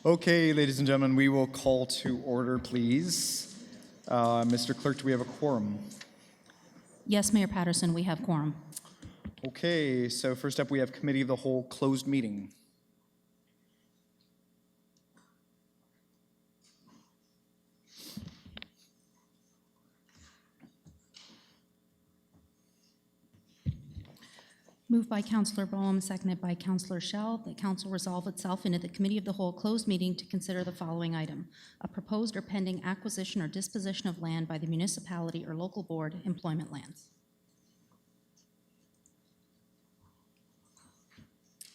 Okay, ladies and gentlemen, we will call to order, please. Mr. Clerk, do we have a quorum? Yes, Mayor Patterson, we have quorum. Okay, so first up we have Committee of the Whole closed meeting. Moved by Councillor Boehm, seconded by Councillor Schell, that Council resolve itself into the Committee of the Whole closed meeting to consider the following item: a proposed or pending acquisition or disposition of land by the municipality or local board, employment lands.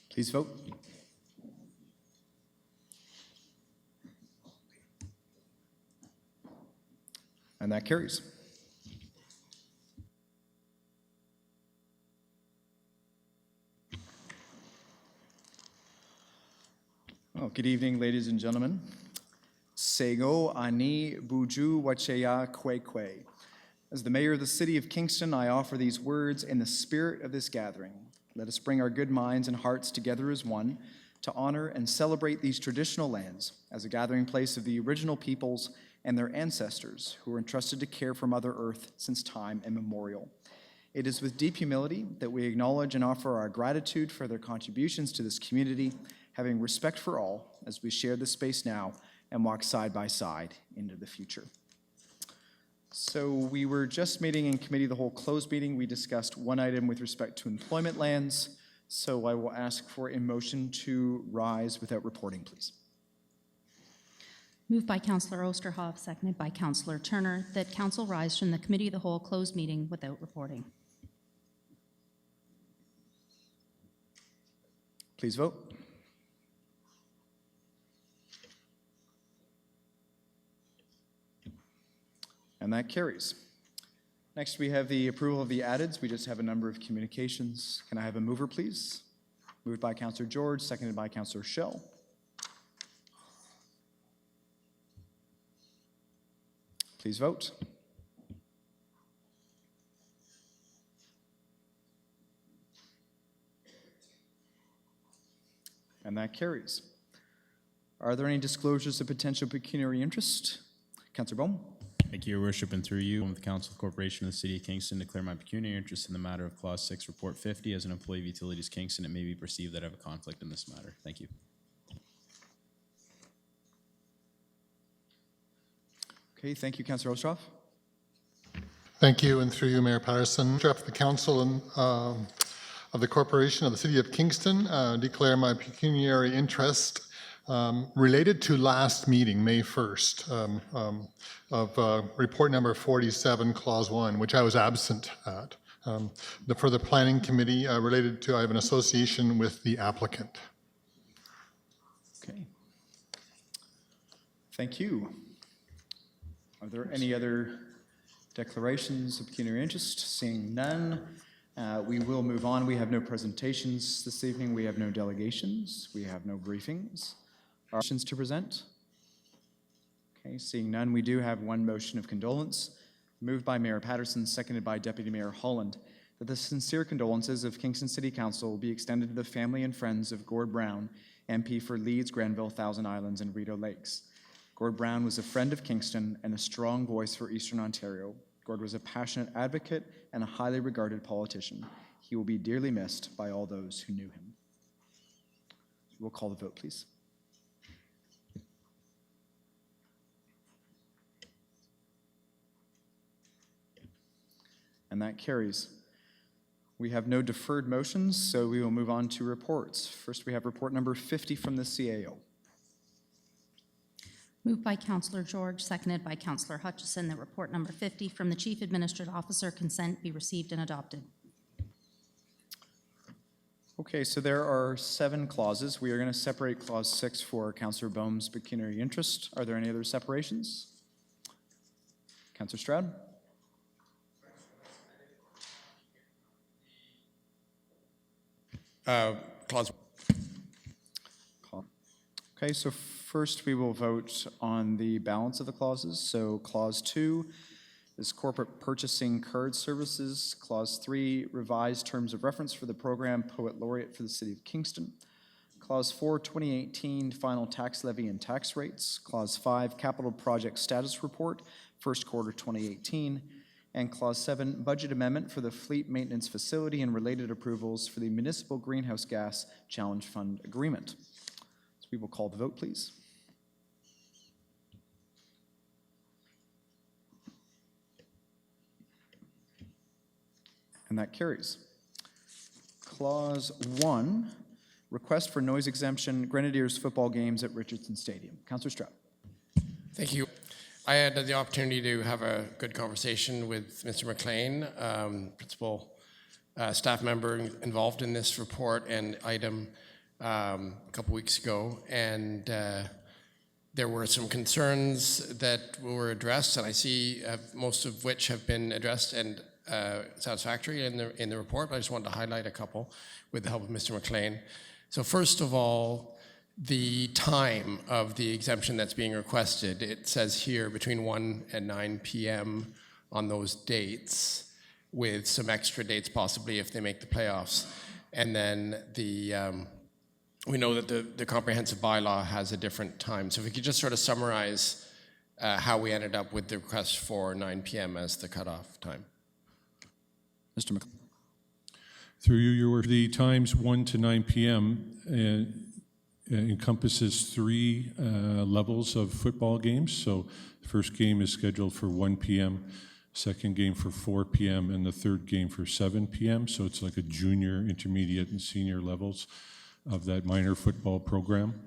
Please vote. And that carries. Oh, good evening, ladies and gentlemen. Sego ani buju wacheya kwe kwe. As the mayor of the city of Kingston, I offer these words in the spirit of this gathering. Let us bring our good minds and hearts together as one to honor and celebrate these traditional lands as a gathering place of the original peoples and their ancestors who were entrusted to care for Mother Earth since time immemorial. It is with deep humility that we acknowledge and offer our gratitude for their contributions to this community, having respect for all as we share this space now and walk side by side into the future. So we were just meeting in Committee of the Whole closed meeting. We discussed one item with respect to employment lands. So I will ask for a motion to rise without reporting, please. Moved by Councillor Osterhoff, seconded by Councillor Turner, that Council rise from the Committee of the Whole closed meeting without reporting. Please vote. And that carries. Next, we have the approval of the addeds. We just have a number of communications. Can I have a mover, please? Moved by Councillor George, seconded by Councillor Schell. Please vote. And that carries. Are there any disclosures of potential pecuniary interest? Councillor Boehm. Thank you, Your Worship, and through you, with the Council Corporation of the City of Kingston, declare my pecuniary interest in the matter of Clause 6, Report 50. As an employee of Utilities Kingston, it may be perceived that I have a conflict in this matter. Thank you. Okay, thank you, Councillor Ostroff. Thank you, and through you, Mayor Patterson. On behalf of the Council and of the Corporation of the City of Kingston, declare my pecuniary interest related to last meeting, May 1st, of report number 47, clause 1, which I was absent at. For the planning committee related to, I have an association with the applicant. Okay. Thank you. Are there any other declarations of pecuniary interest? Seeing none, we will move on. We have no presentations this evening. We have no delegations. We have no briefings. Questions to present? Okay, seeing none, we do have one motion of condolence, moved by Mayor Patterson, seconded by Deputy Mayor Holland, that the sincere condolences of Kingston City Council be extended to the family and friends of Gord Brown, MP for Leeds, Granville, Thousand Islands, and Rideau Lakes. Gord Brown was a friend of Kingston and a strong voice for Eastern Ontario. Gord was a passionate advocate and a highly regarded politician. He will be dearly missed by all those who knew him. We'll call the vote, please. And that carries. We have no deferred motions, so we will move on to reports. First, we have report number 50 from the CAO. Moved by Councillor George, seconded by Councillor Hutchison, that report number 50 from the Chief Administrative Officer, consent, be received and adopted. Okay, so there are 7 clauses. We are going to separate clause 6 for Councillor Boehm's pecuniary interest. Are there any other separations? Councillor Stroud? Clause. Okay, so first we will vote on the balance of the clauses. So clause 2 is corporate purchasing card services. Clause 3, revised terms of reference for the program poet laureate for the City of Kingston. Clause 4, 2018 final tax levy and tax rates. Clause 5, capital project status report, first quarter 2018. And Clause 7, budget amendment for the fleet maintenance facility and related approvals for the municipal greenhouse gas challenge fund agreement. So we will call the vote, please. And that carries. Clause 1, request for noise exemption, Grenadiers football games at Richardson Stadium. Councillor Stroud. Thank you. I had the opportunity to have a good conversation with Mr. McLean, principal staff member involved in this report and item a couple weeks ago, and there were some concerns that were addressed, and I see most of which have been addressed and satisfactory in the report, but I just wanted to highlight a couple with the help of Mr. McLean. So first of all, the time of the exemption that's being requested, it says here between 1 and 9 p.m. on those dates, with some extra dates possibly if they make the playoffs. And then we know that the comprehensive bylaw has a different time. So if we could just sort of summarize how we ended up with the request for 9 p.m. as the cutoff time. Mr. McLean. Through you, Your Worship, the times 1 to 9 p.m. Encompasses 3 levels of football games. So the first game is scheduled for 1 p.m., second game for 4 p.m., and the third game for 7 p.m. So it's like a junior, intermediate, and senior levels of that minor football program.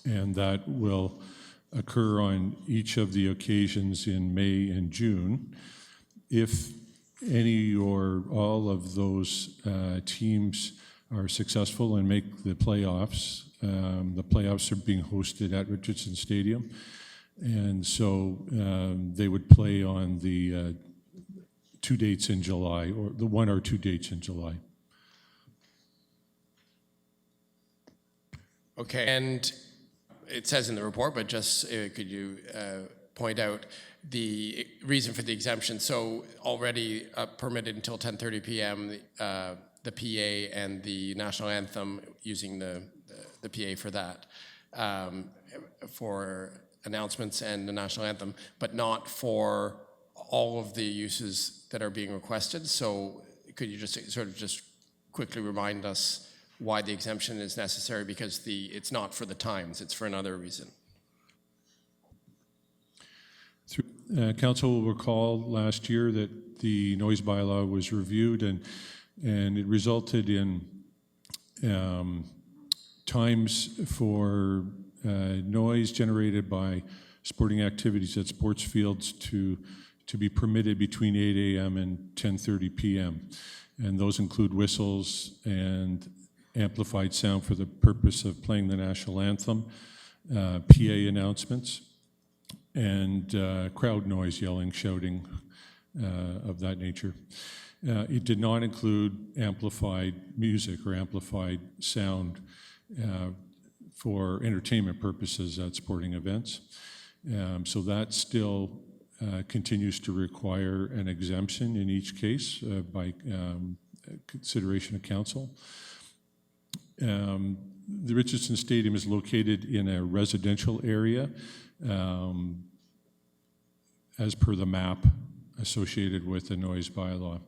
And that will occur on each of the occasions in May and June. If any or all of those teams are successful and make the playoffs are being hosted at Richardson Stadium, and so they would play on the 2 dates in July, or the 1 or 2 dates in July. Okay, and it says in the report, but just could you point out the reason for the exemption? So already permitted until 10:30 p.m. The PA and the national anthem, using the PA for that, for announcements and the national anthem, but not for all of the uses that are being requested. So could you just sort of just quickly remind us why the exemption is necessary? Because it's not for the times, it's for another reason. Council will recall last year that the noise bylaw was reviewed, and it resulted in times for noise generated by sporting activities at sports fields to be permitted between 8 a.m. and 10:30 p.m. And those include whistles and amplified sound for the purpose of playing the national anthem, PA announcements, and crowd noise, yelling, shouting, of that nature. It did not include amplified music or amplified sound for entertainment purposes at sporting events. So that still continues to require an exemption in each case by consideration of council. The Richardson Stadium is located in a residential area as per the map associated with the noise bylaw.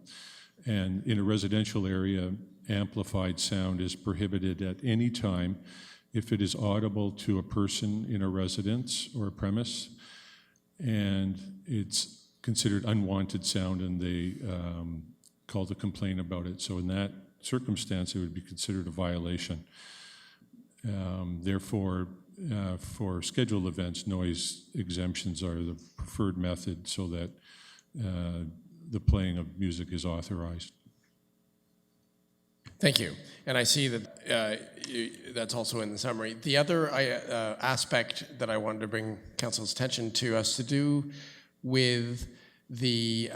And in a residential area, amplified sound is prohibited at any time if it is audible to a person in a residence or a premise, and it's considered unwanted sound, and they call to complain about it. So in that circumstance, it would be considered a violation. Therefore, for scheduled events, noise exemptions are the preferred method so that the playing of music is authorized. Thank you. And I see that that's also in the summary. The other aspect that I wanted to bring council's attention to has to do with the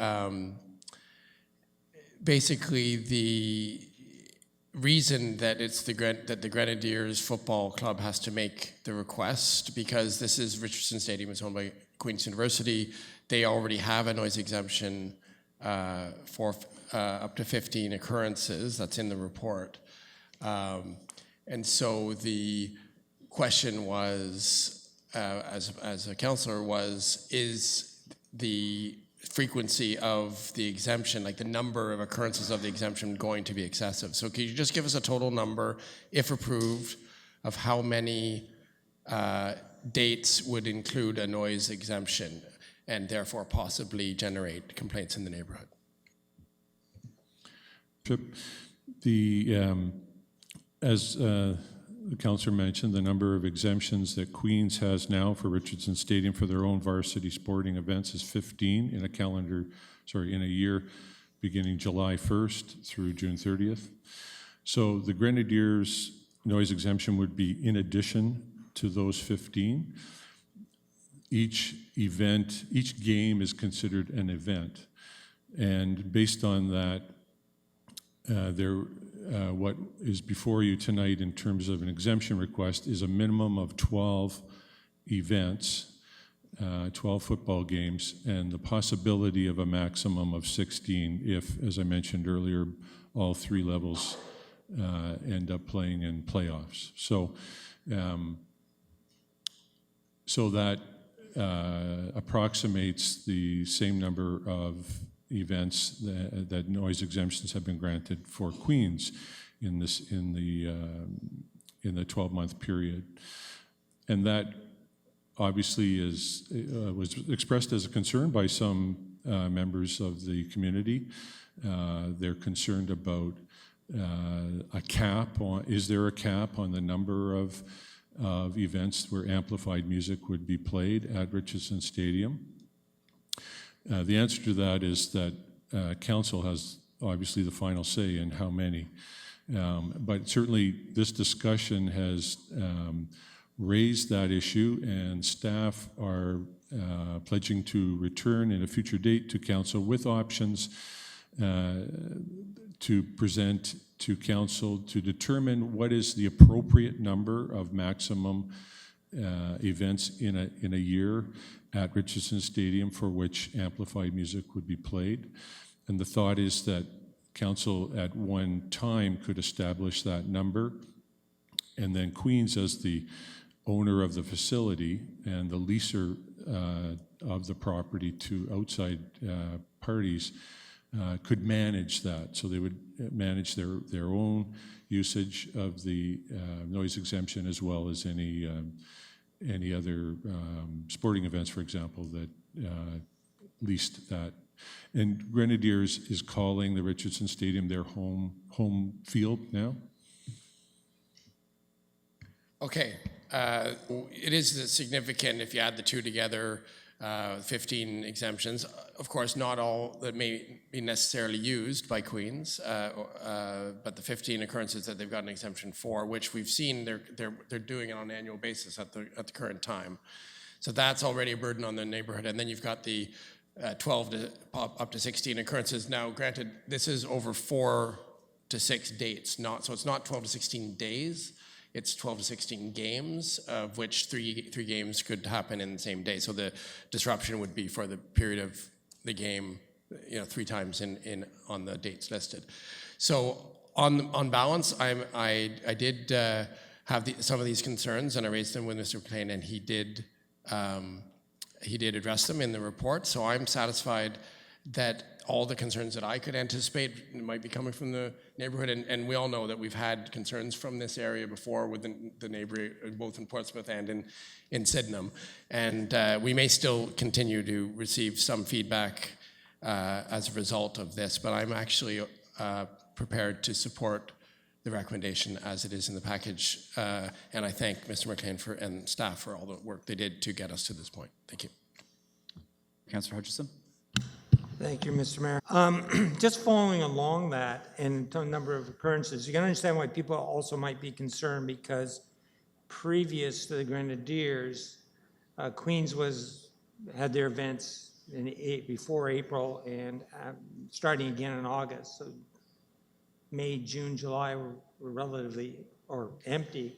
basically the reason that it's that the Grenadiers Football Club has to make the request, because this is Richardson Stadium, is owned by Queen's University. They already have a noise exemption for up to 15 occurrences. That's in the report. And so the question was, as a counselor, is the frequency of the exemption, like the number of occurrences of the exemption, going to be excessive? So could you just give us a total number, if approved, of how many dates would include a noise exemption and therefore possibly generate complaints in the neighborhood? As the councillor mentioned, the number of exemptions that Queens has now for Richardson Stadium for their own varsity sporting events is 15 in a year beginning July 1st through June 30th. So the Grenadiers noise exemption would be in addition to those 15. Each game is considered an event. And based on that, what is before you tonight in terms of an exemption request is a minimum of 12 events, 12 football games, and the possibility of a maximum of 16 if, as I mentioned earlier, all three levels end up playing in playoffs. So that approximates the same number of events that noise exemptions have been granted for Queens in the 12-month period, and that obviously was expressed as a concern by some members of the community. They're concerned about a cap on. Is there a cap on the number of events where amplified music would be played at Richardson Stadium? The answer to that is that council has obviously the final say in how many. But certainly this discussion has raised that issue, and staff are pledging to return in a future date to council with options to present to council to determine what is the appropriate number of maximum events in a year at Richardson Stadium for which amplified music would be played. And the thought is that council at one time could establish that number, and then Queens, as the owner of the facility and the leaser of the property to outside parties, could manage that. So they would manage their own usage of the noise exemption, as well as any other sporting events, for example, that leased that. And Grenadiers is calling the Richardson Stadium their home field now. Okay. It is significant if you add the two together, 15 exemptions. Of course, not all that may be necessarily used by Queens, but the 15 occurrences that they've got an exemption for, which we've seen they're doing it on an annual basis at the current time. So that's already a burden on the neighborhood. And then you've got the 12 to up to 16 occurrences. Now, granted, this is over 4 to 6 dates, so it's not 12 to 16 days. It's 12 to 16 games, of which three games could happen in the same day. So the disruption would be for the period of the game, 3 times on the dates listed. So on balance, I did have some of these concerns, and I raised them with Mr. McLean, and he did address them in the report. So I'm satisfied that all the concerns that I could anticipate might be coming from the neighborhood, and we all know that we've had concerns from this area before with the neighborhood, both in Portsmouth and in Sydenham, and we may still continue to receive some feedback as a result of this, but I'm actually prepared to support the recommendation as it is in the package, and I thank Mr. McLean and staff for all the work they did to get us to this point. Thank you. Councillor Hutchison. Thank you, Mr. Mayor. Just following along that and a number of occurrences, you can understand why people also might be concerned, because previous to the Grenadiers, Queens had their events before April and starting again in August. So May, June, July were relatively empty.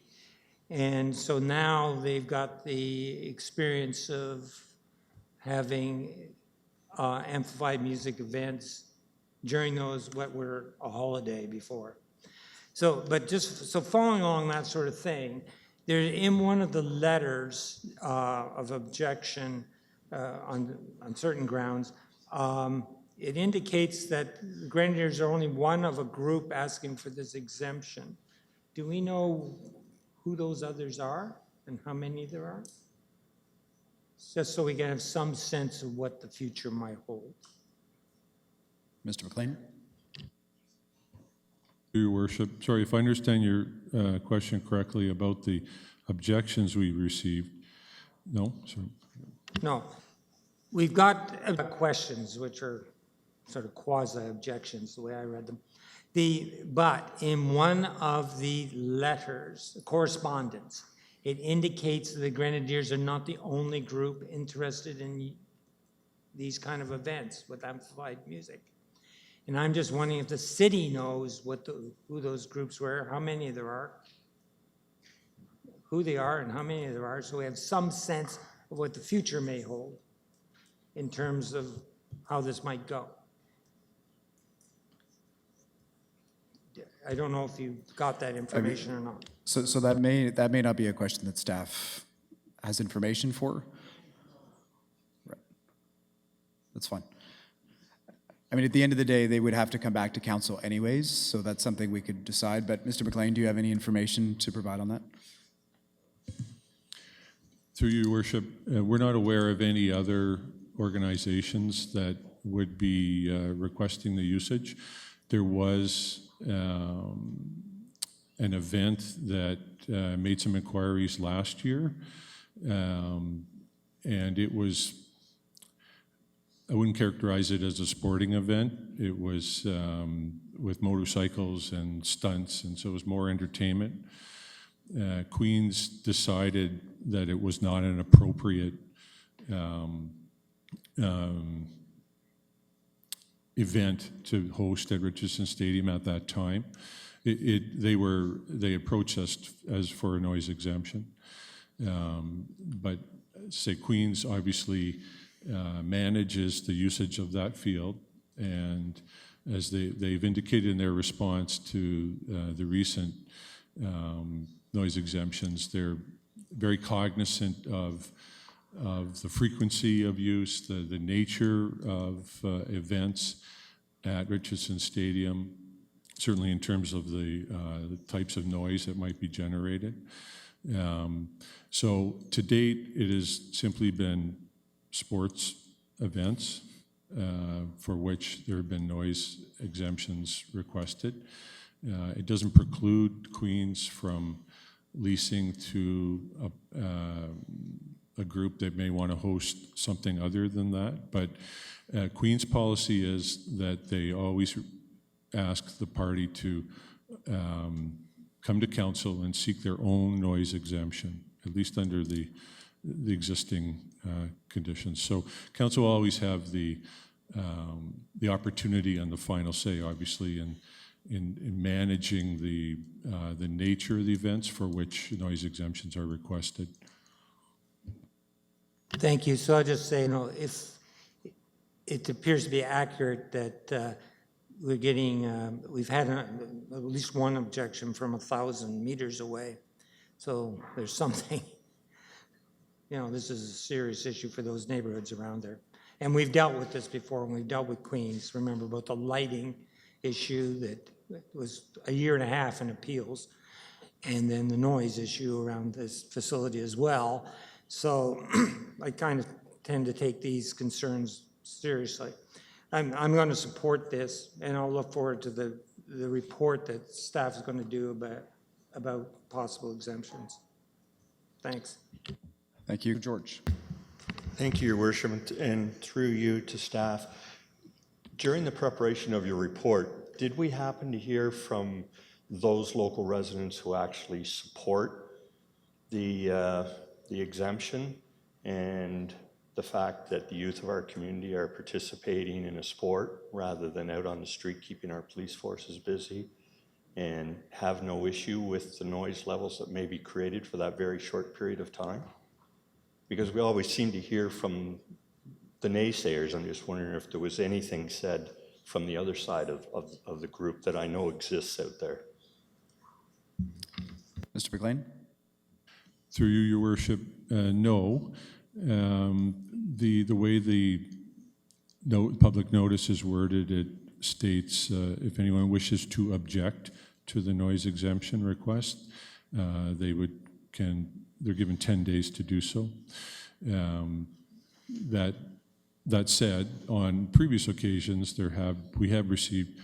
And so now they've got the experience of having amplified music events during those what were a holiday before. So, but just, so following along that sort of thing, there, in one of the letters of objection on certain grounds, it indicates that the Grenadiers are only one of a group asking for this exemption. Do we know who those others are and how many there are? Just so we can have some sense of what the future might hold. Mr. McLean? Your worship, sorry, if I understand your question correctly about the objections we received. No, sorry. No, we've got questions which are sort of quasi-objections, the way I read them. But in one of the letters, correspondence, it indicates that the Grenadiers are not the only group interested in these kind of events with amplified music. And I'm just wondering if the city knows who those groups were, how many there are, who they are and how many there are, so we have some sense of what the future may hold in terms of how this might go. I don't know if you got that information or not. So that may not be a question that staff has information for. Right. That's fine. I mean, at the end of the day, they would have to come back to council anyways, so that's something we could decide. But Mr. McLean, do you have any information to provide on that? Through your worship, we're not aware of any other organizations that would be requesting the usage. There was an event that made some inquiries last year, and it was, I wouldn't characterize it as a sporting event. It was with motorcycles and stunts, and so it was more entertainment. Queens decided that it was not an appropriate event to host at Richardson Stadium at that time. They approached us as for a noise exemption, but say Queens obviously manages the usage of that field, and as they've indicated in their response to the recent noise exemptions, they're very cognizant of the frequency of use, the nature of events at Richardson Stadium, certainly in terms of the types of noise that might be generated. So to date, it has simply been sports events for which there have been noise exemptions requested. It doesn't preclude Queens from leasing to a group that may want to host something other than that. But Queen's policy is that they always ask the party to come to council and seek their own noise exemption, at least under the existing conditions. So council will always have the opportunity and the final say, obviously, in managing the nature of the events for which noise exemptions are requested. Thank you. So I'll just say, if it appears to be accurate that we're getting, we've had at least one objection from 1,000 meters away. So there's something, this is a serious issue for those neighborhoods around there. And we've dealt with this before, and we've dealt with Queens. Remember about the lighting issue that was a year and a half in appeals, and then the noise issue around this facility as well. So I kind of tend to take these concerns seriously. I'm going to support this, and I'll look forward to the report that staff is going to do about possible exemptions. Thanks. Thank you. George? Thank you, Your Worship, and through you to staff. During the preparation of your report, did we happen to hear from those local residents who actually support the exemption and the fact that the youth of our community are participating in a sport rather than out on the street keeping our police forces busy, and have no issue with the noise levels that may be created for that very short period of time? Because we always seem to hear from the naysayers. I'm just wondering if there was anything said from the other side of the group that I know exists out there. Mr. McLean? Through you, your worship, no. The way the public notice is worded, it states if anyone wishes to object to the noise exemption request, they're given 10 days to do so. That said, on previous occasions, we have received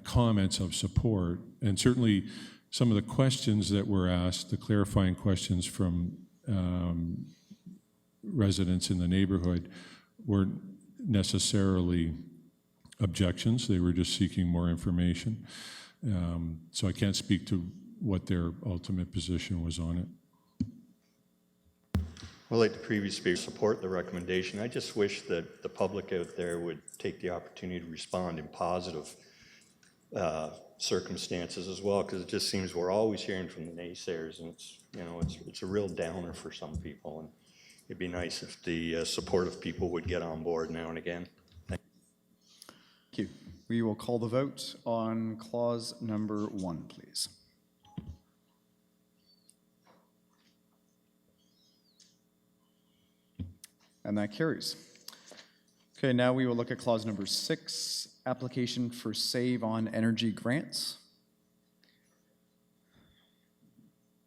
comments of support, and certainly some of the questions that were asked, the clarifying questions from residents in the neighborhood, weren't necessarily objections. They were just seeking more information. So I can't speak to what their ultimate position was on it. Well, like the previous speaker, support the recommendation. I just wish that the public out there would take the opportunity to respond in positive circumstances as well, because it just seems we're always hearing from the naysayers, and it's a real downer for some people, and it'd be nice if the supportive people would get on board now and again. Thank you. We will call the vote on clause number 1, please. And that carries. Okay, now we will look at clause number 6, application for Save on Energy grants.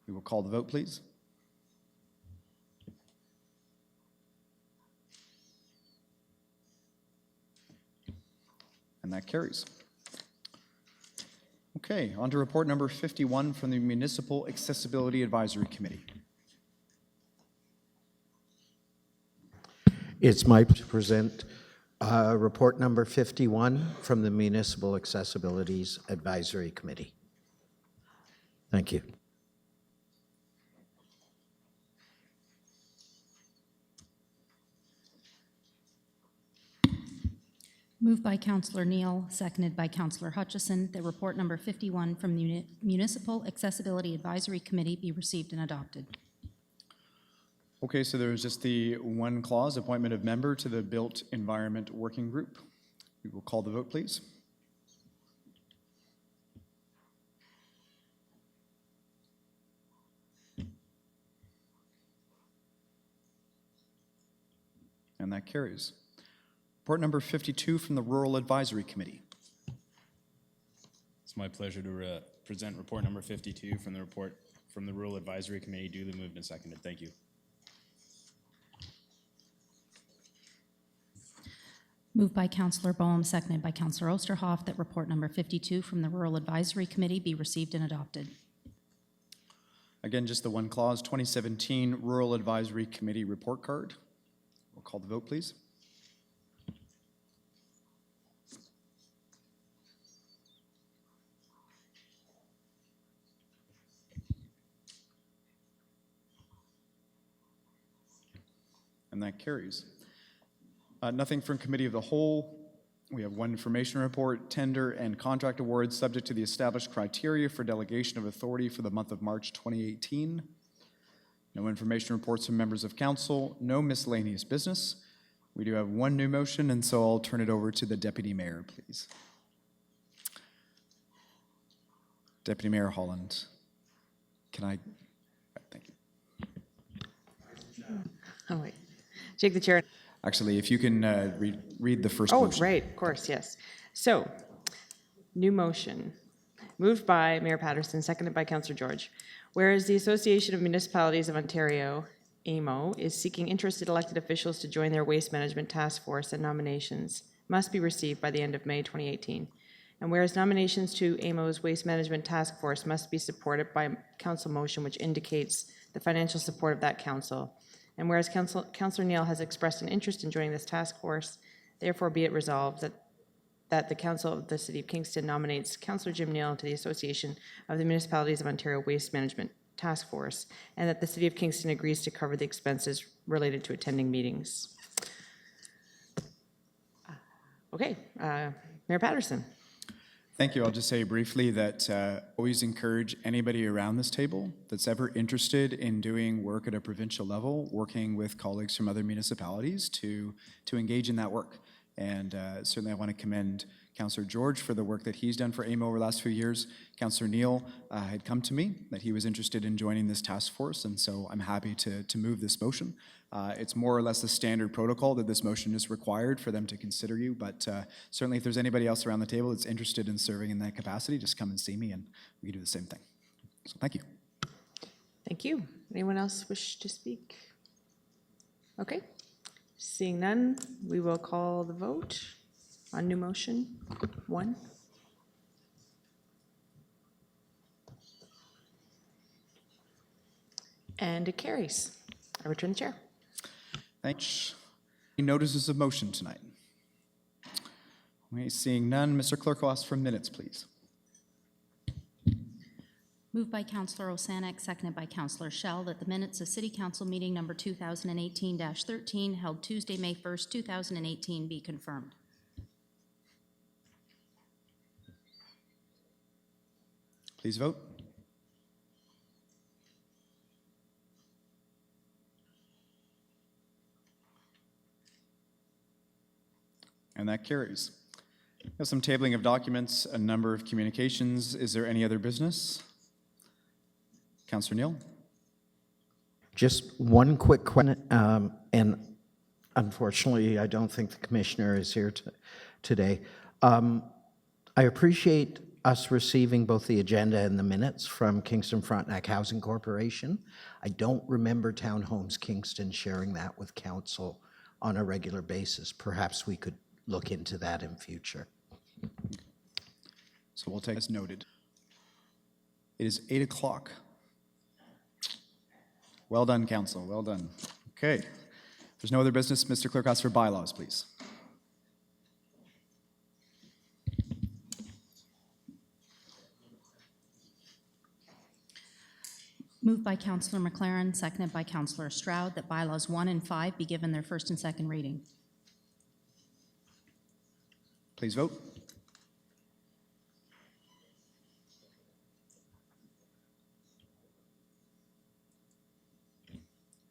We will call the vote, please. And that carries. Okay, on to report number 51 from the Municipal Accessibility Advisory Committee. It's my to present report number 51 from the Municipal Accessibilities Advisory Committee. Thank you. Moved by Councillor Neal, seconded by Councillor Hutchison, that report number 51 from the Municipal Accessibility Advisory Committee be received and adopted. Okay, so there is just the one clause, appointment of member to the Built Environment Working Group. We will call the vote, please. And that carries. Report number 52 from the Rural Advisory Committee. It's my pleasure to present report number 52 from the Rural Advisory Committee, duly moved and seconded. Thank you. Moved by Councillor Boehm, seconded by Councillor Osterhoff, that report number 52 from the Rural Advisory Committee be received and adopted. Again, just the one clause, 2017 Rural Advisory Committee report card. We'll call the vote, please. And that carries. Nothing from Committee of the Whole. We have one information report, tender and contract awards subject to the established criteria for delegation of authority for the month of March 2018. No information reports from members of council, no miscellaneous business. We do have one new motion, and so I'll turn it over to the Deputy Mayor, please. Deputy Mayor Holland, can I, thank you. Oh, wait. Take the chair. Actually, if you can read the first Oh, motion. right, of course, yes. So, new motion, moved by Mayor Patterson, seconded by Councillor George. Whereas the Association of Municipalities of Ontario, AMO, is seeking interested elected officials to join their waste management task force, and nominations must be received by the end of May 2018. And whereas nominations to AMO's waste management task force must be supported by council motion which indicates the financial support of that council. And whereas Councillor Neal has expressed an interest in joining this task force, therefore be it resolved that the Council of the City of Kingston nominates Councillor Jim Neal to the Association of the Municipalities of Ontario Waste Management Task Force, and that the City of Kingston agrees to cover the expenses related to attending meetings. Okay, Mayor Patterson. Thank you. I'll just say briefly that always encourage anybody around this table that's ever interested in doing work at a provincial level, working with colleagues from other municipalities to engage in that work. And certainly I want to commend Councillor George for the work that he's done for AMO over the last few years. Councillor Neal had come to me that he was interested in joining this task force, and so I'm happy to move this motion. It's more or less the standard protocol that this motion is required for them to consider you, but certainly if there's anybody else around the table that's interested in serving in that capacity, just come and see me and we can do the same thing. So thank you. Thank you. Anyone else wish to speak? Okay. Seeing none, we will call the vote on new motion 1. And it carries. I return the chair. Thanks. Any notices of motion tonight? Okay, seeing none, Mr. Clerk will ask for minutes, please. Moved by Councillor Osanek, seconded by Councillor Shell, that the minutes of City Council meeting number 2018-13 held Tuesday, May 1st, 2018 be confirmed. Please vote. And that carries. We have some tabling of documents, a number of communications. Is there any other business? Councillor Neal? Just one quick question, and unfortunately, I don't think the commissioner is here today. I appreciate us receiving both the agenda and the minutes from Kingston Frontenac Housing Corporation. I don't remember Townhomes Kingston sharing that with council on a regular basis. Perhaps we could look into that in future. So we'll take as noted. It is 8 o'clock. Well done, council, well done. Okay, if there's no other business, Mr. Clerk, ask for bylaws, please. Moved by Councillor McLaren, seconded by Councillor Stroud, that bylaws 1 and 5 be given their first and second reading. Please vote.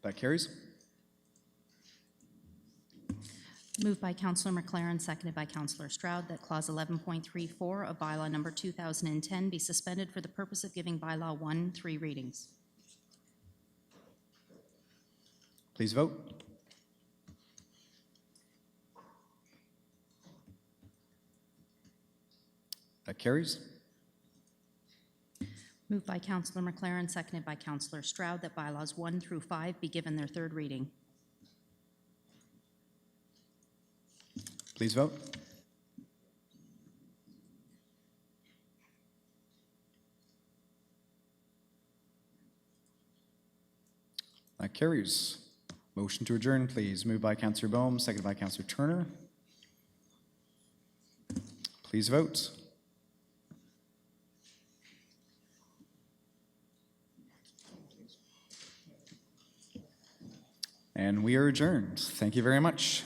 That carries. Moved by Councillor McLaren, seconded by Councillor Stroud, that Clause 11.34 of Bylaw Number 2010 be suspended for the purpose of giving Bylaw 1 3 readings. Please vote. That carries. Moved by Councillor McLaren, seconded by Councillor Stroud, that Bylaws 1 through 5 be given their third reading. Please vote. That carries. Motion to adjourn, please. Moved by Councillor Bohm, seconded by Councillor Turner. Please vote. And we are adjourned. Thank you very much.